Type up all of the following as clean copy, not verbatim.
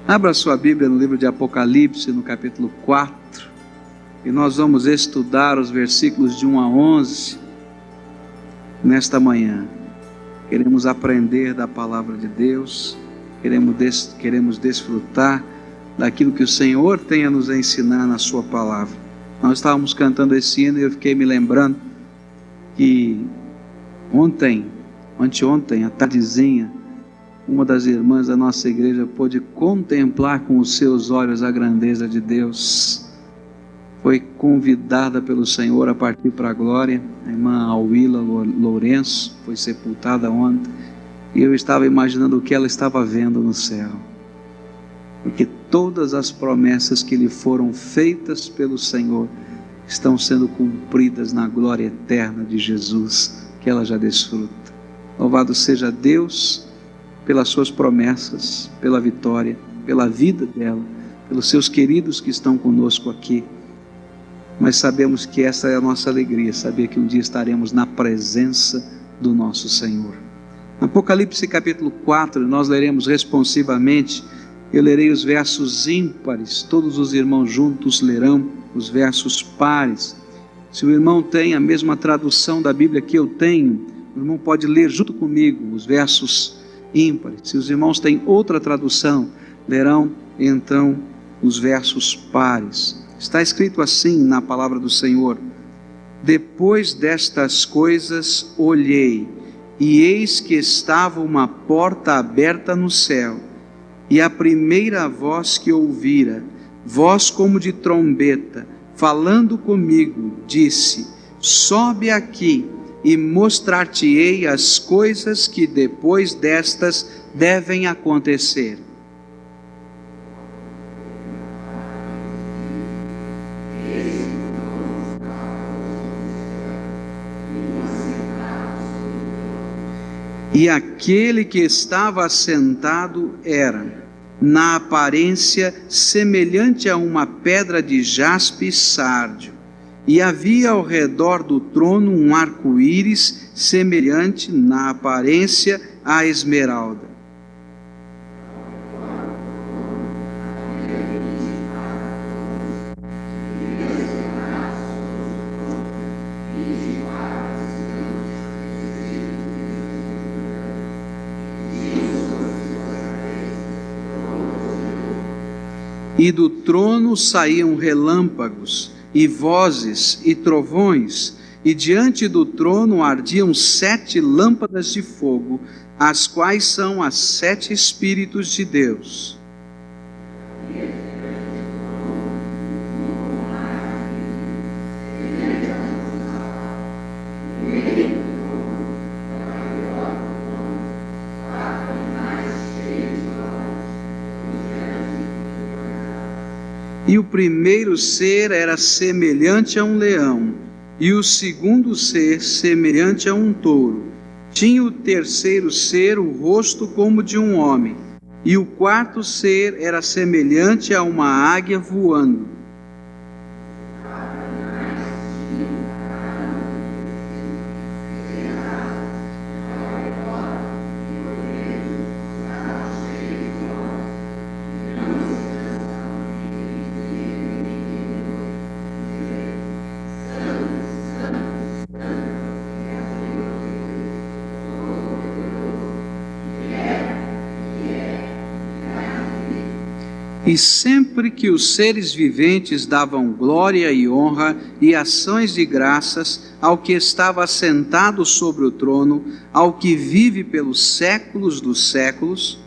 Abra sua Bíblia no livro de Apocalipse, no capítulo 4, e nós vamos estudar os versículos de 1 a 11 nesta manhã. Queremos aprender da palavra de Deus, queremos desfrutar daquilo que o Senhor tem a nos ensinar na sua palavra. Nós estávamos cantando esse hino e eu fiquei me lembrando que anteontem, à tardezinha, uma das irmãs da nossa igreja pôde contemplar com os seus olhos a grandeza de Deus. Foi convidada pelo Senhor a partir para a glória. A irmã Alwila Lourenço foi sepultada ontem. E eu estava imaginando o que ela estava vendo no céu. Porque todas as promessas que lhe foram feitas pelo Senhor estão sendo cumpridas na glória eterna de Jesus, que ela já desfruta. Louvado seja Deus pelas suas promessas, pela vitória, pela vida dela, pelos seus queridos que estão conosco aqui. Mas sabemos que essa é a nossa alegria, saber que um dia estaremos na presença do nosso Senhor. Apocalipse capítulo 4, nós leremos responsivamente. Eu lerei os versos ímpares, todos os irmãos juntos lerão os versos pares. Se o irmão tem a mesma tradução da Bíblia que eu tenho, o irmão pode ler junto comigo os versos ímpares. Se os irmãos têm outra tradução, lerão então os versos pares. Está escrito assim na palavra do Senhor: depois destas coisas olhei, e eis que estava uma porta aberta no céu, e a primeira voz que ouvira, voz como de trombeta, falando comigo, disse: sobe aqui, e mostrar-te-ei as coisas que depois destas devem acontecer. E aquele que estava assentado era, na aparência, semelhante a uma pedra de jaspe e sárdio, e havia ao redor do trono um arco-íris semelhante, na aparência, à esmeralda. E do trono saíam relâmpagos, e vozes, e trovões, e diante do trono ardiam 7 lâmpadas de fogo, as quais são as 7 Espíritos de Deus. E o primeiro ser era semelhante a um leão, e o segundo ser semelhante a um touro. Tinha o terceiro ser o rosto como de um homem, e o quarto ser era semelhante a uma águia voando. E sempre que os seres viventes davam glória e honra e ações de graças ao que estava assentado sobre o trono, ao que vive pelos séculos dos séculos,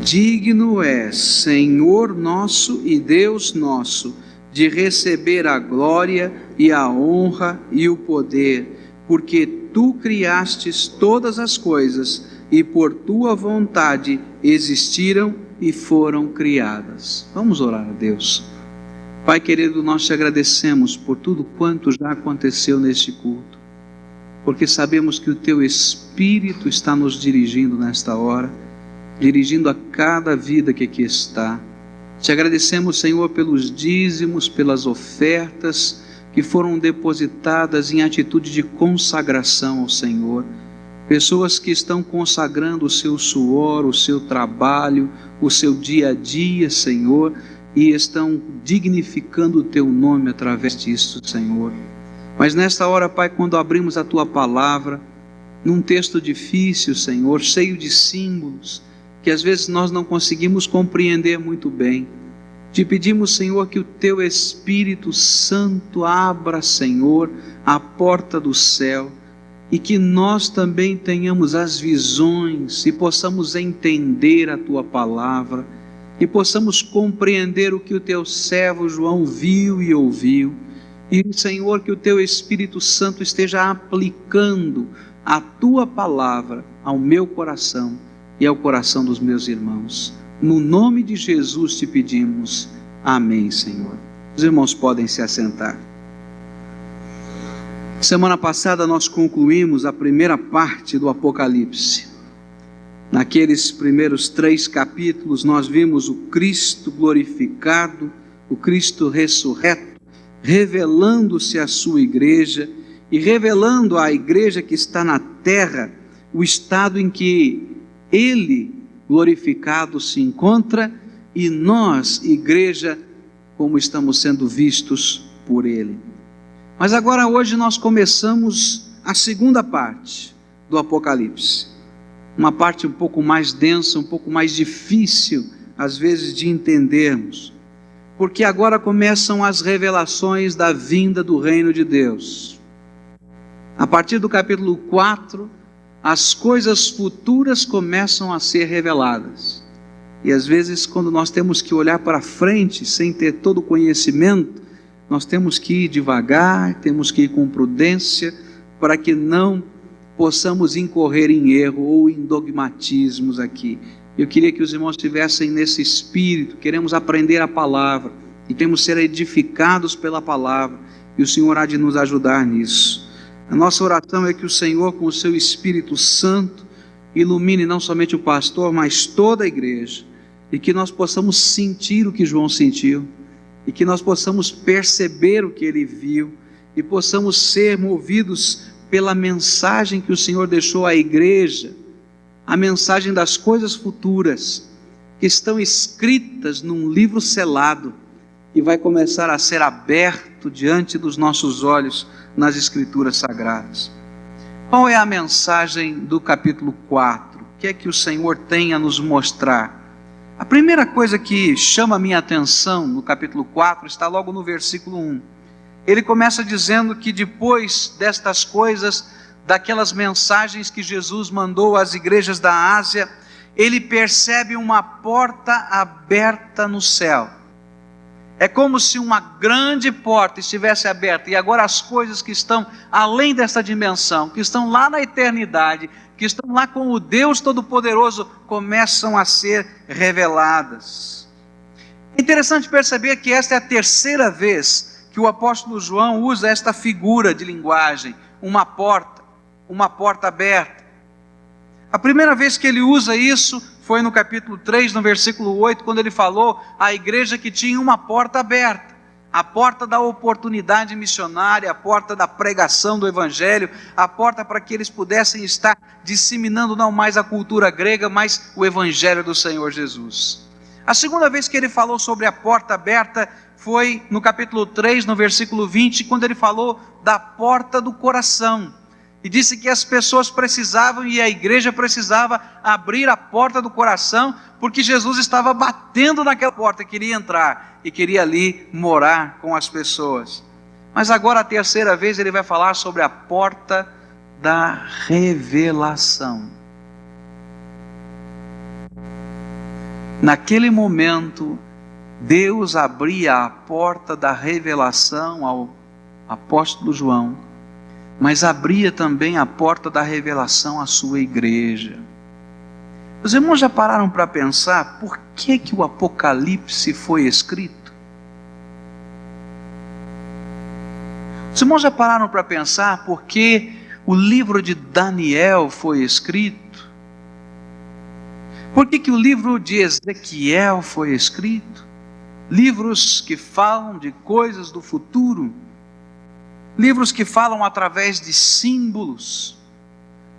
digno és, Senhor nosso e Deus nosso, de receber a glória e a honra e o poder, porque tu criastes todas as coisas e por tua vontade existiram e foram criadas. Vamos orar a Deus. Pai querido, nós te agradecemos por tudo quanto já aconteceu neste culto, porque sabemos que o teu Espírito está nos dirigindo nesta hora, dirigindo a cada vida que aqui está. Te agradecemos, Senhor, pelos dízimos, pelas ofertas que foram depositadas em atitude de consagração ao Senhor. Pessoas que estão consagrando o seu suor, o seu trabalho, o seu dia a dia, Senhor, e estão dignificando o Teu nome através disso, Senhor. Mas nesta hora, Pai, quando abrimos a Tua palavra, num texto difícil, Senhor, cheio de símbolos, que às vezes nós não conseguimos compreender muito bem, te pedimos, Senhor, que o Teu Espírito Santo abra, Senhor, a porta do céu, e que nós também tenhamos as visões e possamos entender a Tua palavra, e possamos compreender o que o Teu servo João viu e ouviu, e, Senhor, que o Teu Espírito Santo esteja aplicando a Tua palavra ao meu coração e ao coração dos meus irmãos. No nome de Jesus te pedimos. Amém, Senhor. Os irmãos podem se assentar. Semana passada nós concluímos a primeira parte do Apocalipse. Naqueles primeiros 3 capítulos nós vimos o Cristo glorificado, o Cristo ressurreto, revelando-se à sua igreja e revelando à igreja que está na terra o estado em que Ele, glorificado, se encontra, e nós, igreja, como estamos sendo vistos por Ele. Mas agora, hoje, nós começamos a segunda parte do Apocalipse. Uma parte um pouco mais densa, um pouco mais difícil, às vezes, de entendermos. Porque agora começam as revelações da vinda do reino de Deus. A partir do capítulo 4, as coisas futuras começam a ser reveladas. E às vezes, quando nós temos que olhar para frente, sem ter todo o conhecimento, nós temos que ir devagar, temos que ir com prudência, para que não possamos incorrer em erro ou em dogmatismos aqui. Eu queria que os irmãos estivessem nesse espírito. Queremos aprender a palavra e queremos ser edificados pela palavra, e o Senhor há de nos ajudar nisso. A nossa oração é que o Senhor, com o seu Espírito Santo, ilumine não somente o pastor, mas toda a igreja, e que nós possamos sentir o que João sentiu, e que nós possamos perceber o que ele viu, e possamos ser movidos pela mensagem que o Senhor deixou à igreja, a mensagem das coisas futuras, que estão escritas num livro selado, e vai começar a ser aberto diante dos nossos olhos nas Escrituras Sagradas. Qual é a mensagem do capítulo 4? O que é que o Senhor tem a nos mostrar? A primeira coisa que chama a minha atenção no capítulo 4 está logo no versículo 1. Ele começa dizendo que depois destas coisas, daquelas mensagens que Jesus mandou às igrejas da Ásia, ele percebe uma porta aberta no céu. É como se uma grande porta estivesse aberta, e agora as coisas que estão além dessa dimensão, que estão lá na eternidade, que estão lá com o Deus Todo-Poderoso, começam a ser reveladas. É interessante perceber que esta é a terceira vez que o apóstolo João usa esta figura de linguagem, uma porta aberta. A primeira vez que ele usa isso foi no capítulo 3, no versículo 8, quando ele falou à igreja que tinha uma porta aberta, a porta da oportunidade missionária, a porta da pregação do evangelho, a porta para que eles pudessem estar disseminando não mais a cultura grega, mas o evangelho do Senhor Jesus. A segunda vez que ele falou sobre a porta aberta foi no capítulo 3, no versículo 20, quando ele falou da porta do coração. E disse que as pessoas precisavam, e a igreja precisava abrir a porta do coração, porque Jesus estava batendo naquela porta, queria entrar e queria ali morar com as pessoas. Mas agora a terceira vez ele vai falar sobre a porta da revelação. Naquele momento, Deus abria a porta da revelação ao apóstolo João, mas abria também a porta da revelação à sua igreja. Os irmãos já pararam para pensar por que o Apocalipse foi escrito? Os irmãos já pararam para pensar por que o livro de Daniel foi escrito? Por que o livro de Ezequiel foi escrito? Livros que falam de coisas do futuro, livros que falam através de símbolos,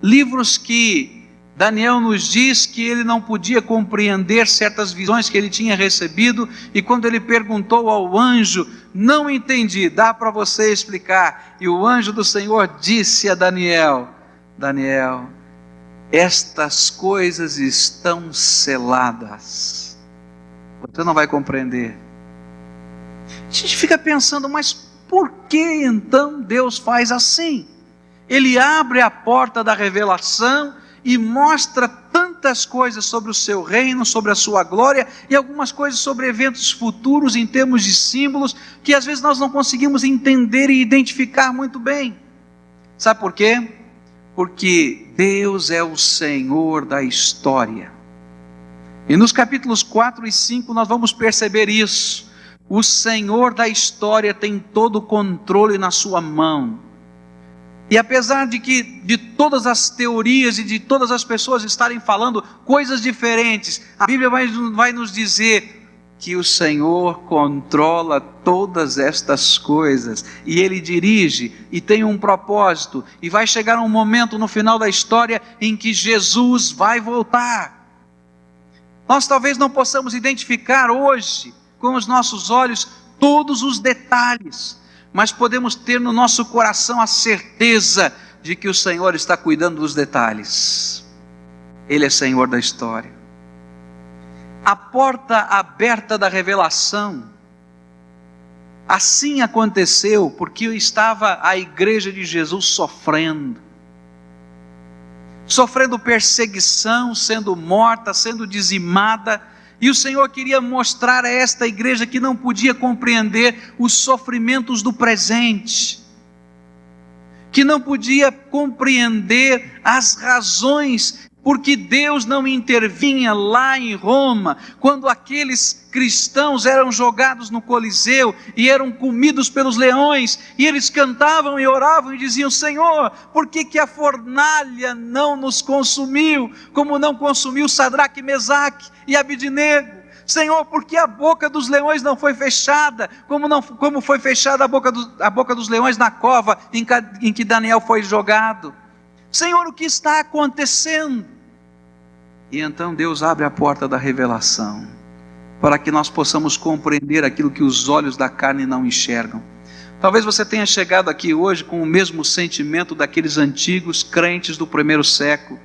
livros que Daniel nos diz que ele não podia compreender certas visões que ele tinha recebido, e quando ele perguntou ao anjo, não entendi, dá para você explicar? E o anjo do Senhor disse a Daniel: Daniel, estas coisas estão seladas, você não vai compreender. A gente fica pensando, mas por que então Deus faz assim? Ele abre a porta da revelação e mostra tantas coisas sobre o seu reino, sobre a sua glória, e algumas coisas sobre eventos futuros em termos de símbolos, que às vezes nós não conseguimos entender e identificar muito bem. Sabe por quê? Porque Deus é o Senhor da história. E nos capítulos 4 e 5 nós vamos perceber isso. O Senhor da história tem todo o controle na sua mão. E apesar de todas as teorias e de todas as pessoas estarem falando coisas diferentes, a Bíblia vai nos dizer que o Senhor controla todas estas coisas, e Ele dirige, e tem um propósito, e vai chegar um momento no final da história em que Jesus vai voltar. Nós talvez não possamos identificar hoje, com os nossos olhos, todos os detalhes, mas podemos ter no nosso coração a certeza de que o Senhor está cuidando dos detalhes. Ele é Senhor da história. A porta aberta da revelação, assim aconteceu porque estava a igreja de Jesus sofrendo perseguição, sendo morta, sendo dizimada, e o Senhor queria mostrar a esta igreja que não podia compreender os sofrimentos do presente, que não podia compreender as razões porque Deus não intervinha lá em Roma, quando aqueles cristãos eram jogados no Coliseu e eram comidos pelos leões, e eles cantavam e oravam e diziam: Senhor, por que a fornalha não nos consumiu, como não consumiu Sadraque, Mesaque e Abidnego? Senhor, por que a boca dos leões não foi fechada, como foi fechada a boca dos leões na cova em que Daniel foi jogado? Senhor, o que está acontecendo? E então Deus abre a porta da revelação, para que nós possamos compreender aquilo que os olhos da carne não enxergam. Talvez você tenha chegado aqui hoje com o mesmo sentimento daqueles antigos crentes do primeiro século,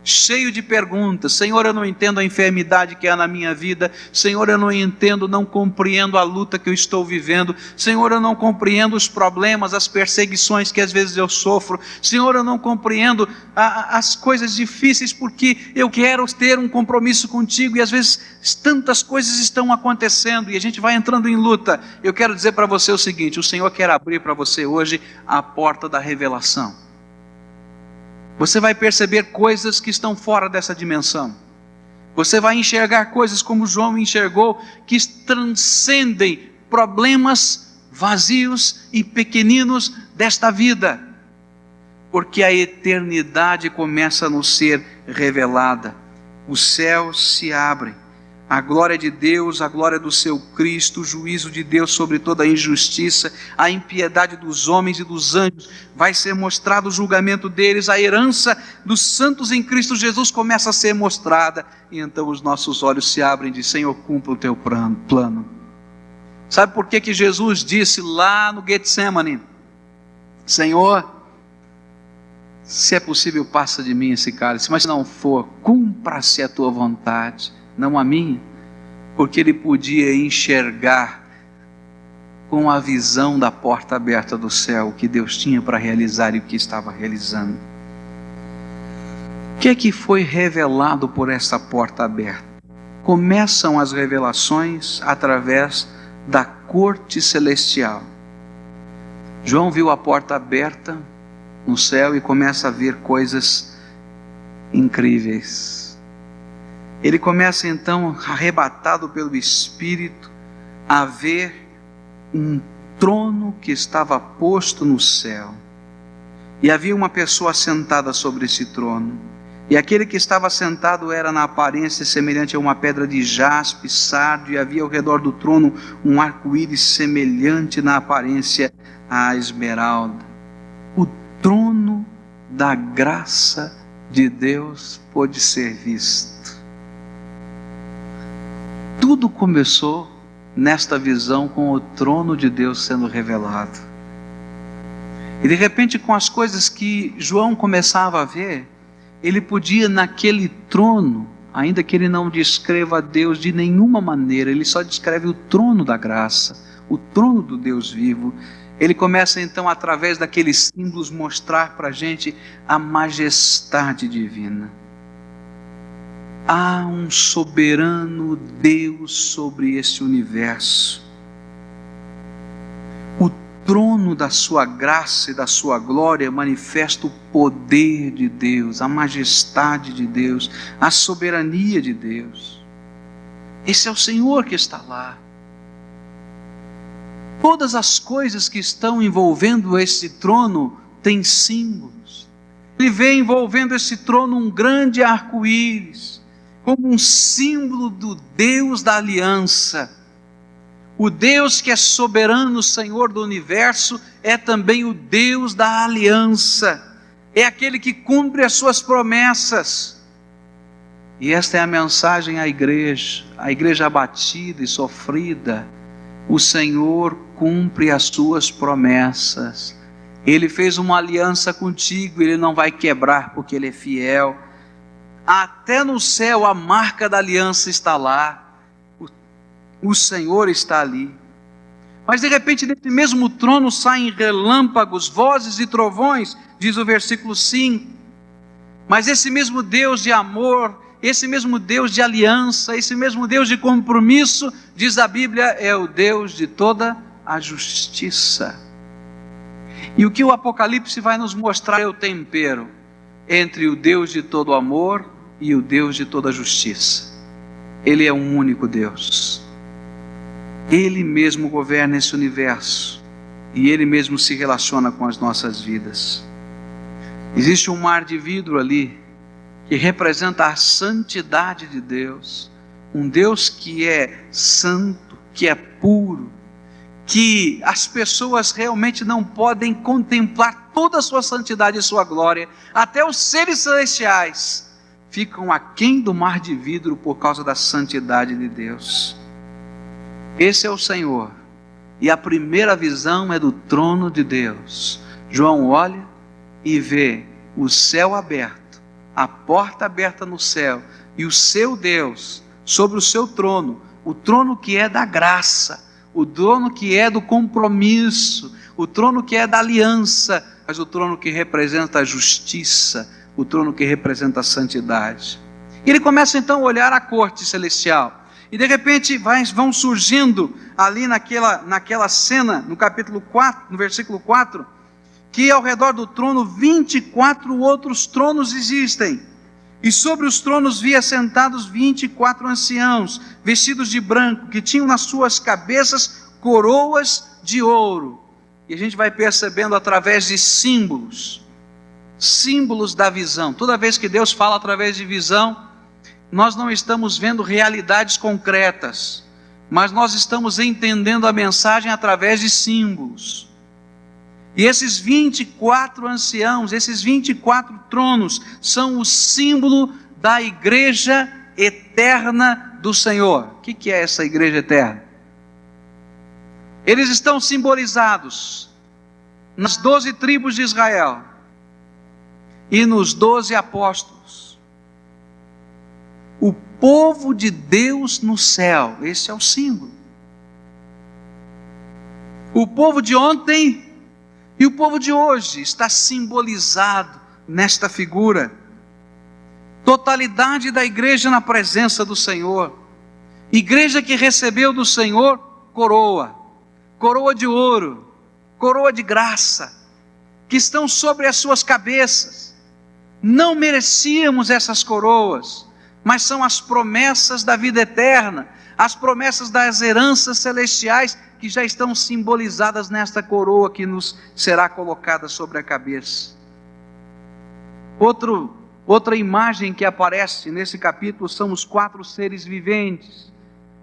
cheio de perguntas: Senhor, eu não entendo a enfermidade que há na minha vida. Senhor, eu não entendo, não compreendo a luta que eu estou vivendo. Senhor, eu não compreendo os problemas, as perseguições que às vezes eu sofro. Senhor, eu não compreendo as coisas difíceis, porque eu quero ter um compromisso contigo e às vezes tantas coisas estão acontecendo e a gente vai entrando em luta. Eu quero dizer para você o seguinte: o Senhor quer abrir para você hoje a porta da revelação. Você vai perceber coisas que estão fora dessa dimensão. Você vai enxergar coisas como João enxergou, que transcendem problemas vazios e pequeninos desta vida. Porque a eternidade começa a nos ser revelada. Os céus se abrem. A glória de Deus, a glória do seu Cristo, o juízo de Deus sobre toda a injustiça, a impiedade dos homens e dos anjos, vai ser mostrado o julgamento deles, a herança dos santos em Cristo Jesus começa a ser mostrada, e então os nossos olhos se abrem e dizem: Senhor, cumpra o teu plano. Sabe por que Jesus disse lá no Getsemane: Senhor, se é possível, passa de mim esse cálice, mas se não for, cumpra-se a tua vontade, não a minha? Porque ele podia enxergar com a visão da porta aberta do céu o que Deus tinha para realizar e o que estava realizando. O que é que foi revelado por essa porta aberta? Começam as revelações através da corte celestial. João viu a porta aberta no céu e começa a ver coisas incríveis. Ele começa então, arrebatado pelo Espírito, a ver um trono que estava posto no céu. E havia uma pessoa sentada sobre esse trono. E aquele que estava sentado era na aparência semelhante a uma pedra de jaspe, sardio, e havia ao redor do trono um arco-íris semelhante na aparência à esmeralda. O trono da graça de Deus pôde ser visto. Tudo começou nesta visão com o trono de Deus sendo revelado. E de repente, com as coisas que João começava a ver, ele podia naquele trono, ainda que ele não descreva a Deus de nenhuma maneira, ele só descreve o trono da graça, o trono do Deus vivo. Ele começa então, através daqueles símbolos, mostrar para a gente a majestade divina. Há um soberano Deus sobre este universo. O trono da sua graça e da sua glória manifesta o poder de Deus, a majestade de Deus, a soberania de Deus. Esse é o Senhor que está lá. Todas as coisas que estão envolvendo esse trono têm símbolos. Ele vê envolvendo esse trono um grande arco-íris, como um símbolo do Deus da aliança. O Deus que é soberano, Senhor do universo, é também o Deus da aliança. É aquele que cumpre as suas promessas. E esta é a mensagem à igreja abatida e sofrida. O Senhor cumpre as suas promessas. Ele fez uma aliança contigo, Ele não vai quebrar porque Ele é fiel. Até no céu a marca da aliança está lá. O Senhor está ali. Mas de repente desse mesmo trono saem relâmpagos, vozes e trovões, diz o versículo 5. Mas esse mesmo Deus de amor, esse mesmo Deus de aliança, esse mesmo Deus de compromisso, diz a Bíblia, é o Deus de toda a justiça. E o que o Apocalipse vai nos mostrar é o tempero entre o Deus de todo amor e o Deus de toda justiça. Ele é um único Deus. Ele mesmo governa esse universo e Ele mesmo se relaciona com as nossas vidas. Existe um mar de vidro ali que representa a santidade de Deus, um Deus que é santo, que é puro, que as pessoas realmente não podem contemplar toda a sua santidade e sua glória, até os seres celestiais ficam aquém do mar de vidro por causa da santidade de Deus. Esse é o Senhor, e a primeira visão é do trono de Deus. João olha e vê o céu aberto, a porta aberta no céu, e o seu Deus sobre o seu trono, o trono que é da graça, o trono que é do compromisso, o trono que é da aliança, mas o trono que representa a justiça, o trono que representa a santidade. E ele começa então a olhar a corte celestial. E de repente vão surgindo ali naquela cena, no capítulo 4, no versículo 4, que ao redor do trono 24 outros tronos existem. E sobre os tronos via sentados 24 anciãos, vestidos de branco, que tinham nas suas cabeças coroas de ouro. E a gente vai percebendo através de símbolos da visão. Toda vez que Deus fala através de visão, nós não estamos vendo realidades concretas, mas nós estamos entendendo a mensagem através de símbolos. E esses 24 anciãos, esses 24 tronos, são o símbolo da igreja eterna do Senhor. O que é essa igreja eterna? Eles estão simbolizados nas 12 tribos de Israel e nos 12 apóstolos. O povo de Deus no céu, esse é o símbolo. O povo de ontem e o povo de hoje está simbolizado nesta figura. Totalidade da igreja na presença do Senhor. Igreja que recebeu do Senhor coroa de ouro, coroa de graça, que estão sobre as suas cabeças. Não merecíamos essas coroas, mas são as promessas da vida eterna, as promessas das heranças celestiais que já estão simbolizadas nesta coroa que nos será colocada sobre a cabeça. Outro Outra imagem que aparece nesse capítulo são os 4 seres viventes.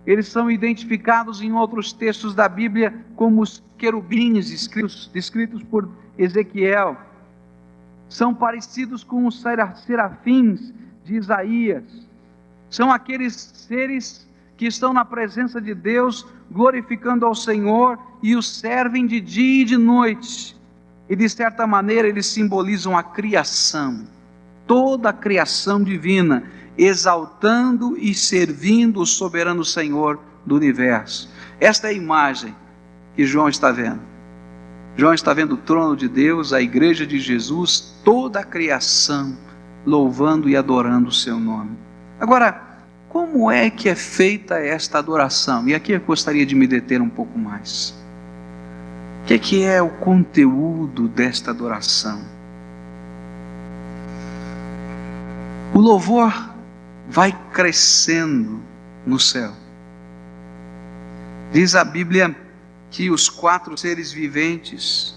Eles são identificados em outros textos da Bíblia como os querubins, descritos por Ezequiel. São parecidos com os serafins de Isaías. São aqueles seres que estão na presença de Deus, glorificando ao Senhor e o servem de dia e de noite. E de certa maneira eles simbolizam a criação, toda a criação divina, exaltando e servindo o soberano Senhor do universo. Esta é a imagem que João está vendo. João está vendo o trono de Deus, a igreja de Jesus, toda a criação louvando e adorando o seu nome. Agora, como é que é feita esta adoração? E aqui eu gostaria de me deter um pouco mais. O que é o conteúdo desta adoração? O louvor vai crescendo no céu. Diz a Bíblia que os 4 seres viventes,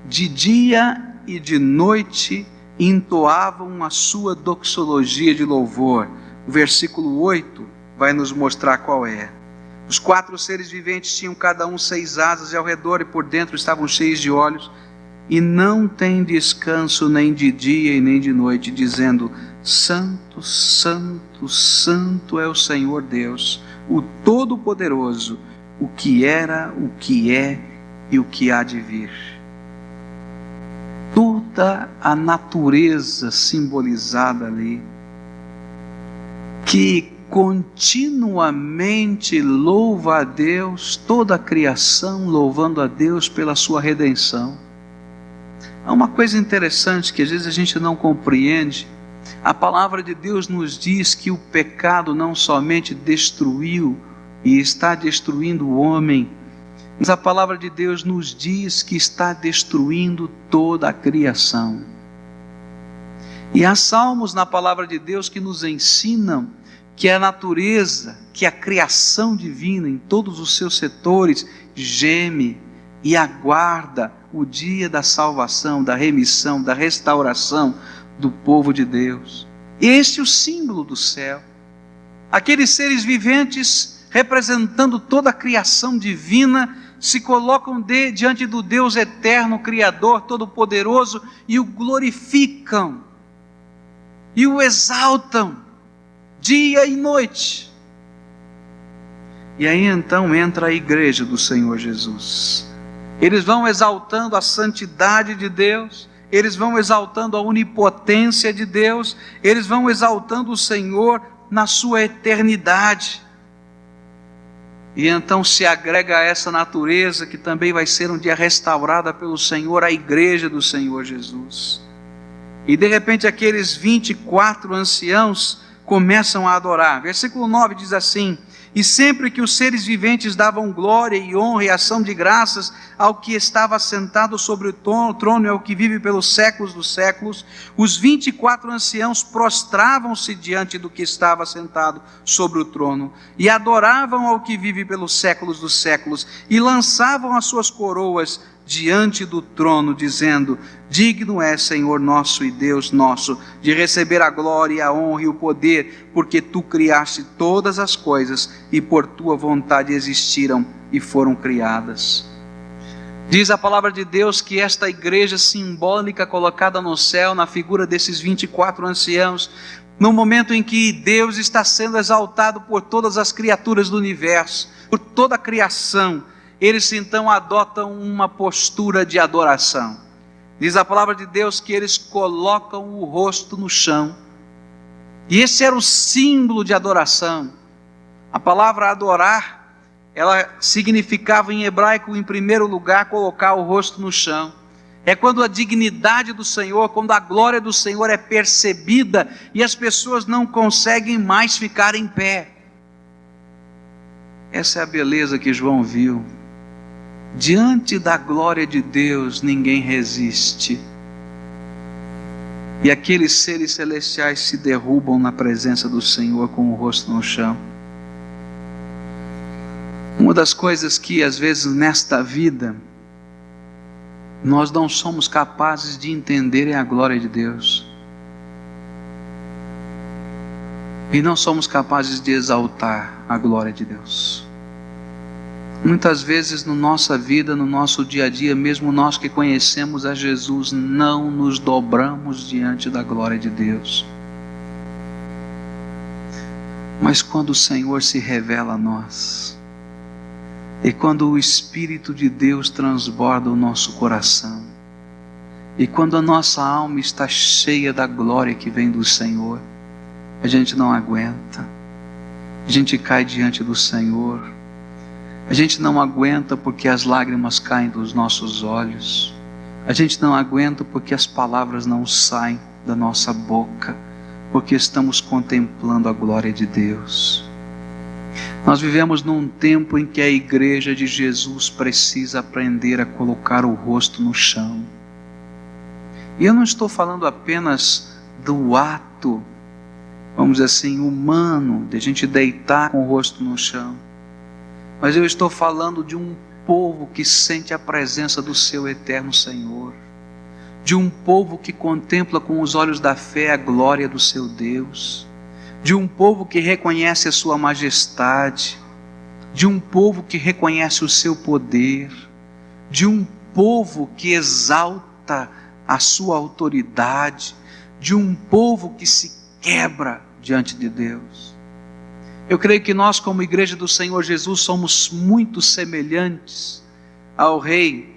de dia e de noite, entoavam a sua doxologia de louvor. O versículo 8 vai nos mostrar qual é. Os 4 seres viventes tinham cada um 6 asas e ao redor e por dentro estavam cheios de olhos, e não têm descanso nem de dia e nem de noite, dizendo: Santo, Santo, Santo é o Senhor Deus, o Todo-Poderoso, o que era, o que é e o que há de vir. Toda a natureza simbolizada ali, que continuamente louva a Deus, toda a criação louvando a Deus pela sua redenção. Há uma coisa interessante que às vezes a gente não compreende. A palavra de Deus nos diz que o pecado não somente destruiu e está destruindo o homem, mas a palavra de Deus nos diz que está destruindo toda a criação. E há salmos na palavra de Deus que nos ensinam que a natureza, que a criação divina em todos os seus setores geme e aguarda o dia da salvação, da remissão, da restauração do povo de Deus. Este é o símbolo do céu. Aqueles seres viventes, representando toda a criação divina, se colocam diante do Deus eterno, Criador, Todo-Poderoso, e o glorificam, e o exaltam, dia e noite. E aí então entra a igreja do Senhor Jesus. Eles vão exaltando a santidade de Deus, eles vão exaltando a onipotência de Deus, eles vão exaltando o Senhor na sua eternidade. E então se agrega a essa natureza que também vai ser um dia restaurada pelo Senhor, a igreja do Senhor Jesus. E de repente aqueles 24 anciãos começam a adorar. Versículo 9 diz assim: E sempre que os seres viventes davam glória e honra e ação de graças ao que estava sentado sobre o trono e ao que vive pelos séculos dos séculos, os 24 anciãos prostravam-se diante do que estava sentado sobre o trono e adoravam ao que vive pelos séculos dos séculos e lançavam as suas coroas diante do trono, dizendo: Digno é, Senhor nosso e Deus nosso, de receber a glória, a honra e o poder, porque Tu criaste todas as coisas e por Tua vontade existiram e foram criadas. Diz a palavra de Deus que esta igreja simbólica colocada no céu, na figura desses 24 anciãos, no momento em que Deus está sendo exaltado por todas as criaturas do universo, por toda a criação, eles então adotam uma postura de adoração. Diz a palavra de Deus que eles colocam o rosto no chão. E esse era o símbolo de adoração. A palavra adorar, ela significava em hebraico, em primeiro lugar, colocar o rosto no chão. É quando a dignidade do Senhor, quando a glória do Senhor é percebida e as pessoas não conseguem mais ficar em pé. Essa é a beleza que João viu. Diante da glória de Deus, ninguém resiste. E aqueles seres celestiais se derrubam na presença do Senhor com o rosto no chão. Uma das coisas que às vezes nesta vida nós não somos capazes de entender é a glória de Deus. e não somos capazes de exaltar a glória de Deus. Muitas vezes na nossa vida, no nosso dia a dia, mesmo nós que conhecemos a Jesus, não nos dobramos diante da glória de Deus. Mas quando o Senhor se revela a nós, e quando o Espírito de Deus transborda o nosso coração, e quando a nossa alma está cheia da glória que vem do Senhor, a gente não aguenta, a gente cai diante do Senhor, a gente não aguenta porque as lágrimas caem dos nossos olhos, a gente não aguenta porque as palavras não saem da nossa boca, porque estamos contemplando a glória de Deus. Nós vivemos num tempo em que a igreja de Jesus precisa aprender a colocar o rosto no chão. E eu não estou falando apenas do ato, vamos dizer assim, humano, de a gente deitar com o rosto no chão, mas eu estou falando de um povo que sente a presença do seu eterno Senhor, de um povo que contempla com os olhos da fé a glória do seu Deus, de um povo que reconhece a sua majestade, de um povo que reconhece o seu poder, de um povo que exalta a sua autoridade, de um povo que se quebra diante de Deus. Eu creio que nós, como igreja do Senhor Jesus, somos muito semelhantes ao rei,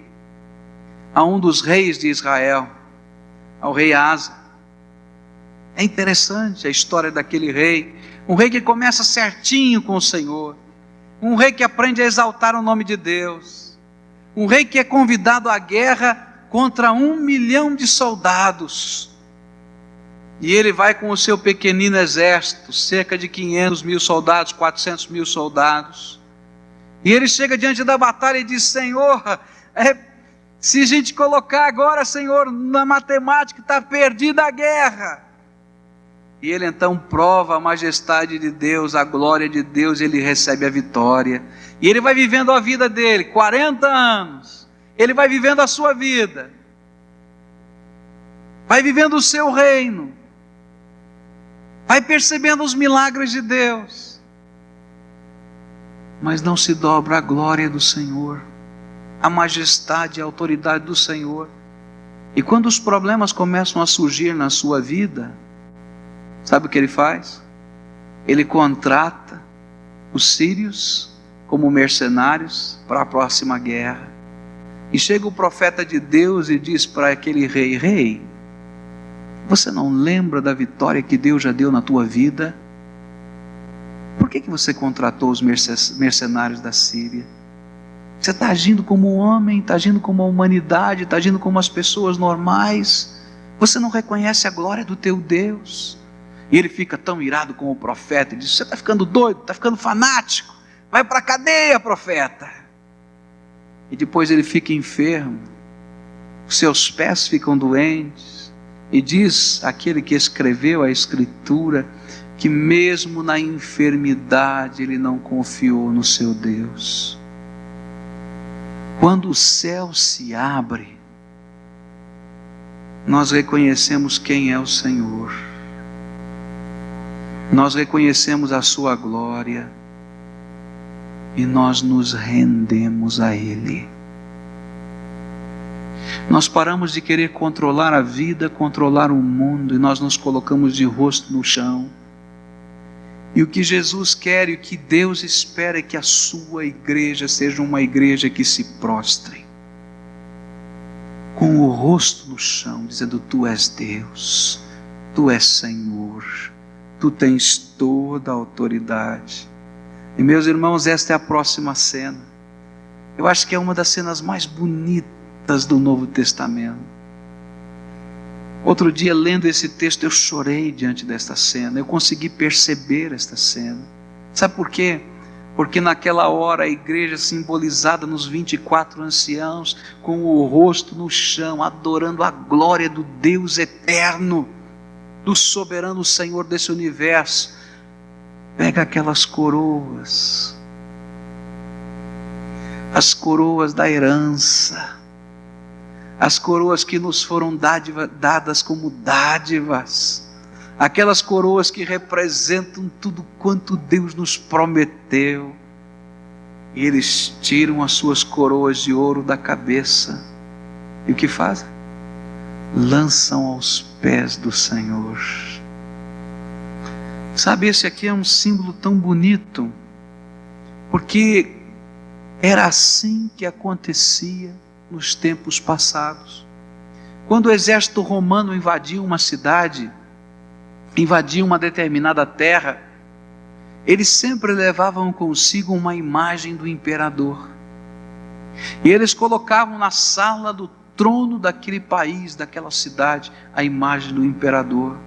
a um dos reis de Israel, ao rei Asa. É interessante a história daquele rei, um rei que começa certinho com o Senhor, um rei que aprende a exaltar o nome de Deus, um rei que é convidado à guerra contra 1 milhão de soldados, e ele vai com o seu pequenino exército, cerca de 500 mil soldados, 400 mil soldados, e ele chega diante da batalha e diz: Senhor, se a gente colocar agora, Senhor, na matemática, está perdida a guerra. E ele então prova a majestade de Deus, a glória de Deus, e ele recebe a vitória. E ele vai vivendo a vida dele, 40 anos. Ele vai vivendo a sua vida. Vai vivendo o seu reino. Vai percebendo os milagres de Deus. Mas não se dobra a glória do Senhor, a majestade e a autoridade do Senhor. E quando os problemas começam a surgir na sua vida, sabe o que ele faz? Ele contrata os sírios como mercenários para a próxima guerra. E chega o profeta de Deus e diz para aquele rei: Rei, você não lembra da vitória que Deus já deu na tua vida? Por que você contratou os mercenários da Síria? Você está agindo como um homem, está agindo como a humanidade, está agindo como as pessoas normais. Você não reconhece a glória do teu Deus. E ele fica tão irado com o profeta e diz: você está ficando doido, está ficando fanático, vai para a cadeia, profeta. E depois ele fica enfermo, seus pés ficam doentes, e diz aquele que escreveu a escritura, que mesmo na enfermidade ele não confiou no seu Deus. Quando o céu se abre, nós reconhecemos quem é o Senhor. Nós reconhecemos a sua glória e nós nos rendemos a Ele. Nós paramos de querer controlar a vida, controlar o mundo, e nós nos colocamos de rosto no chão. E o que Jesus quer e o que Deus espera é que a sua igreja seja uma igreja que se prostre, com o rosto no chão, dizendo: Tu és Deus, Tu és Senhor, Tu tens toda a autoridade. E meus irmãos, esta é a próxima cena. Eu acho que é uma das cenas mais bonitas do Novo Testamento. Outro dia, lendo esse texto, eu chorei diante desta cena. Eu consegui perceber esta cena. Sabe por quê? Porque naquela hora a igreja simbolizada nos 24 anciãos, com o rosto no chão, adorando a glória do Deus eterno, do soberano Senhor desse universo, pega aquelas coroas, as coroas da herança, as coroas que nos foram dadas como dádivas, aquelas coroas que representam tudo quanto Deus nos prometeu. E eles tiram as suas coroas de ouro da cabeça. E o que fazem? Lançam aos pés do Senhor. Sabe, esse aqui é um símbolo tão bonito, porque era assim que acontecia nos tempos passados. Quando o exército romano invadia uma cidade, invadia uma determinada terra, eles sempre levavam consigo uma imagem do imperador. E eles colocavam na sala do trono daquele país, daquela cidade, a imagem do imperador.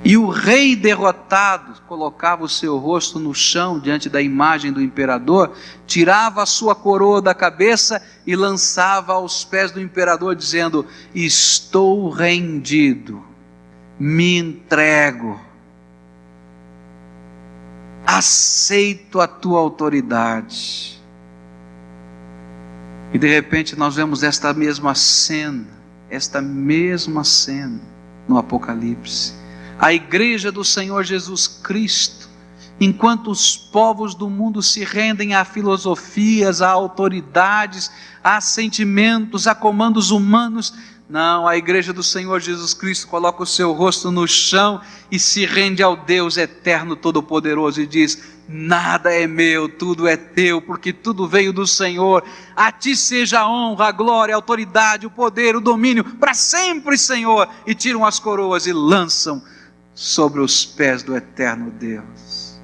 E o rei derrotado colocava o seu rosto no chão diante da imagem do imperador, tirava a sua coroa da cabeça e lançava aos pés do imperador, dizendo: estou rendido, me entrego, aceito a tua autoridade. E de repente nós vemos esta mesma cena no Apocalipse. A igreja do Senhor Jesus Cristo, enquanto os povos do mundo se rendem a filosofias, a autoridades, a sentimentos, a comandos humanos, não, a igreja do Senhor Jesus Cristo coloca o seu rosto no chão e se rende ao Deus eterno, todo-poderoso, e diz: nada é meu, tudo é teu, porque tudo veio do Senhor. A ti seja a honra, a glória, a autoridade, o poder, o domínio, para sempre, Senhor. E tiram as coroas e lançam sobre os pés do eterno Deus.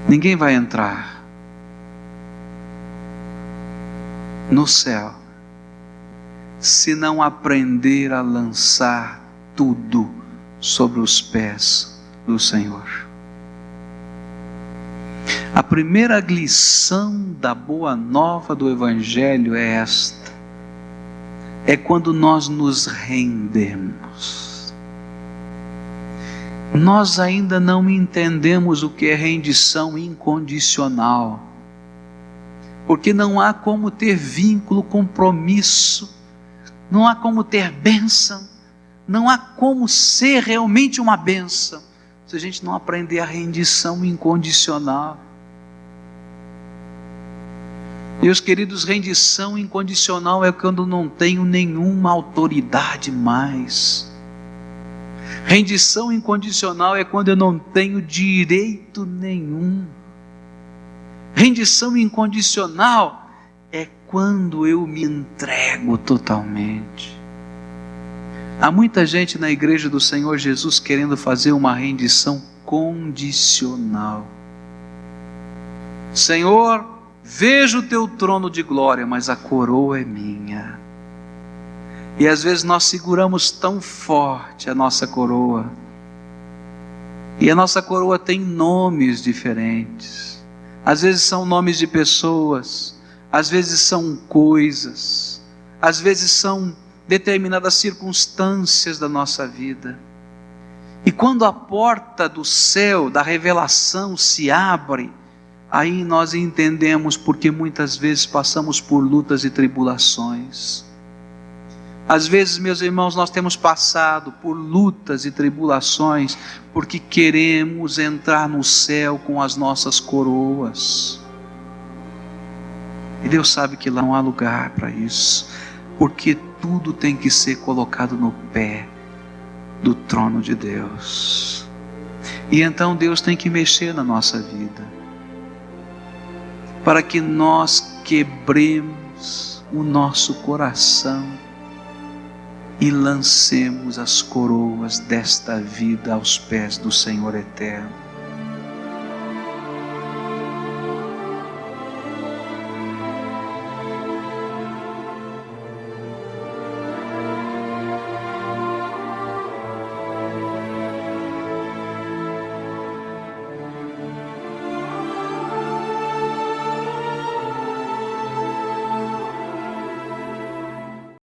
Ninguém vai entrar no céu se não aprender a lançar tudo sobre os pés do Senhor. A primeira lição da boa nova do Evangelho é esta: é quando nós nos rendemos. Nós ainda não entendemos o que é rendição incondicional, porque não há como ter vínculo, compromisso, não há como ter bênção, não há como ser realmente uma bênção, se a gente não aprender a rendição incondicional. Meus queridos, rendição incondicional é quando não tenho nenhuma autoridade mais. Rendição incondicional é quando eu não tenho direito nenhum. Rendição incondicional é quando eu me entrego totalmente. Há muita gente na igreja do Senhor Jesus querendo fazer uma rendição condicional. Senhor, vejo o teu trono de glória, mas a coroa é minha. E às vezes nós seguramos tão forte a nossa coroa, e a nossa coroa tem nomes diferentes. Às vezes são nomes de pessoas, às vezes são coisas, às vezes são determinadas circunstâncias da nossa vida. E quando a porta do céu, da revelação se abre, aí nós entendemos porque muitas vezes passamos por lutas e tribulações. Às vezes, meus irmãos, nós temos passado por lutas e tribulações porque queremos entrar no céu com as nossas coroas. E Deus sabe que lá não há lugar para isso, porque tudo tem que ser colocado no pé do trono de Deus. E então Deus tem que mexer na nossa vida, para que nós quebremos o nosso coração e lancemos as coroas desta vida aos pés do Senhor eterno.